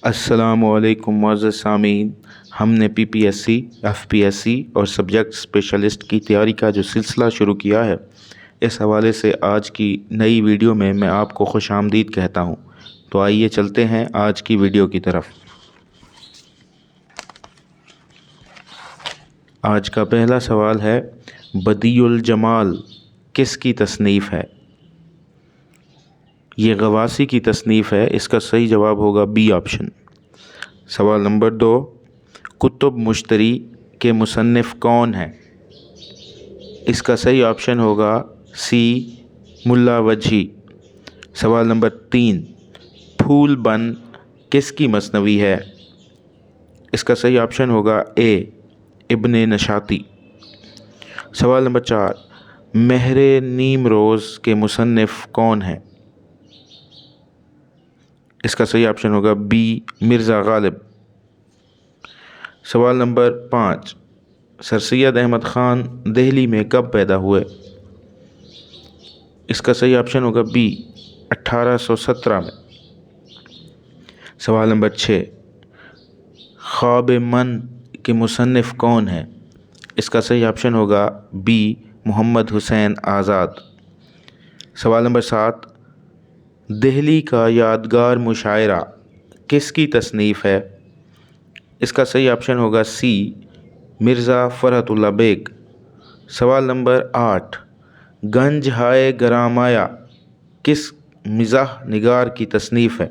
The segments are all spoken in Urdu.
السلام علیکم معزز سامعین، ہم نے P P S C, F P S C اور سبجیکٹ اسپیشلسٹ کی تیاری کا جو سلسلہ شروع کیا ہے، اس حوالے سے آج کی نئی ویڈیو میں آپ کو خوش آمدید کہتا ہوں۔ تو آئیے چلتے ہیں آج کی ویڈیو کی طرف۔ آج کا پہلا سوال ہے، بدیع الجمال کس کی تصنیف ہے؟ یہ غواصی کی تصنیف ہے۔ اس کا صحیح جواب ہوگا بی آپشن۔ سوال نمبر 2، کتب مشتری کے مصنف کون ہیں؟ اس کا صحیح آپشن ہوگا سی، ملا وجہی۔ سوال نمبر 3، پھول بن کس کی مثنوی ہے؟ اس کا صحیح آپشن ہوگا اے، ابن نشاطی۔ سوال نمبر 4، مہر نیم روز کے مصنف کون ہیں؟ اس کا صحیح آپشن ہوگا بی، مرزا غالب۔ سوال نمبر 5، سر سید احمد خان دہلی میں کب پیدا ہوئے؟ اس کا صحیح آپشن ہوگا بی، 1817 میں۔ سوال نمبر 6، خواب من کے مصنف کون ہیں؟ اس کا صحیح آپشن ہوگا بی، محمد حسین آزاد۔ سوال نمبر 7، دہلی کا یادگار مشاعرہ کس کی تصنیف ہے؟ اس کا صحیح آپشن ہوگا سی، مرزا فرحت اللہ بیگ۔ سوال نمبر 8، گنج ہائے گرامایا کس مزاح نگار کی تصنیف ہے؟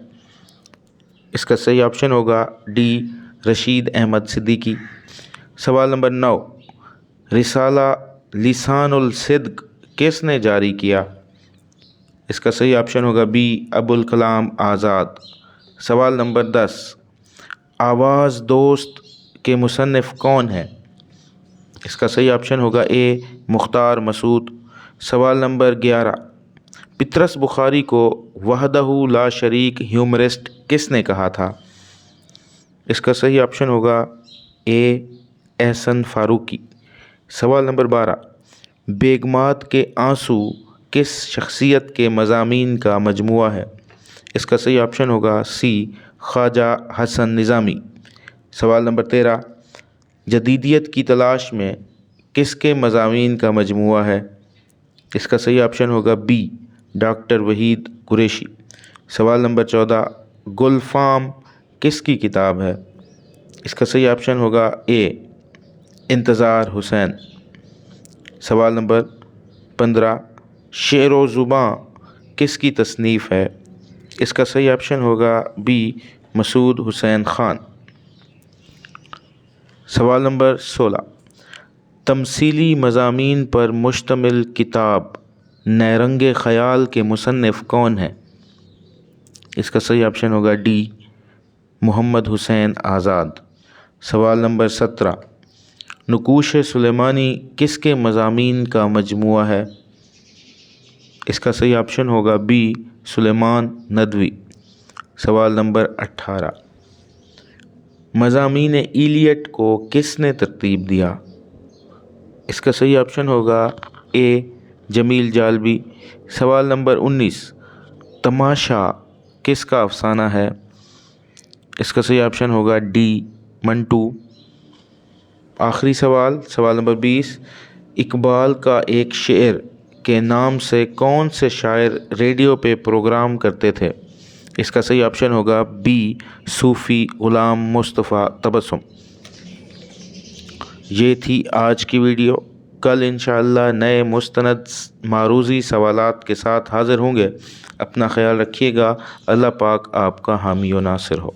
اس کا صحیح آپشن ہوگا ڈی، رشید احمد صدیقی۔ سوال نمبر 9، رسالہ لسان الصدق کس نے جاری کیا؟ اس کا صحیح آپشن ہوگا بی، ابوالکلام آزاد۔ سوال نمبر 10، آواز دوست کے مصنف کون ہیں؟ اس کا صحیح آپشن ہوگا اے، مختار مسعود۔ سوال نمبر 11، پطرس بخاری کو وحدہ لا شریک ہیومرسٹ کس نے کہا تھا؟ اس کا صحیح آپشن ہوگا اے، احسن فاروقی۔ سوال نمبر 12، بیگمات کے آنسو کس شخصیت کے مضامین کا مجموعہ ہے؟ اس کا صحیح آپشن ہوگا سی، خواجہ حسن نظامی۔ سوال نمبر 13، جدیدیت کی تلاش میں کس کے مضامین کا مجموعہ ہے؟ اس کا صحیح آپشن ہوگا بی، ڈاکٹر وحید قریشی۔ سوال نمبر 14، گل فام کس کی کتاب ہے؟ اس کا صحیح آپشن ہوگا اے، انتظار حسین۔ سوال نمبر 15، شعر و زباں کس کی تصنیف ہے؟ اس کا صحیح آپشن ہوگا بی، مسعود حسین خان۔ سوال نمبر 16، تمثیلی مضامین پر مشتمل کتاب نیرنگ خیال کے مصنف کون ہیں؟ اس کا صحیح آپشن ہوگا ڈی، محمد حسین آزاد۔ سوال نمبر 17، نقوش سلیمانی کس کے مضامین کا مجموعہ ہے؟ اس کا صحیح آپشن ہوگا بی، سلیمان ندوی۔ سوال نمبر 18، مضامین ایلیٹ کو کس نے ترتیب دیا؟ اس کا صحیح آپشن ہوگا اے، جمیل جالبی۔ سوال نمبر 19، تماشا کس کا افسانہ ہے؟ اس کا صحیح آپشن ہوگا ڈی، منٹو۔ آخری سوال، سوال نمبر 20، اقبال کا ایک شعر کے نام سے کون سے شاعر ریڈیو پہ پروگرام کرتے تھے؟ اس کا صحیح آپشن ہوگا بی، صوفی غلام مصطفیٰ تبسم۔ یہ تھی آج کی ویڈیو۔ کل انشاءاللہ نئے مستند معروضی سوالات کے ساتھ حاضر ہوں گے۔ اپنا خیال رکھیے گا۔ اللہ پاک آپ کا حامی و ناصر ہو۔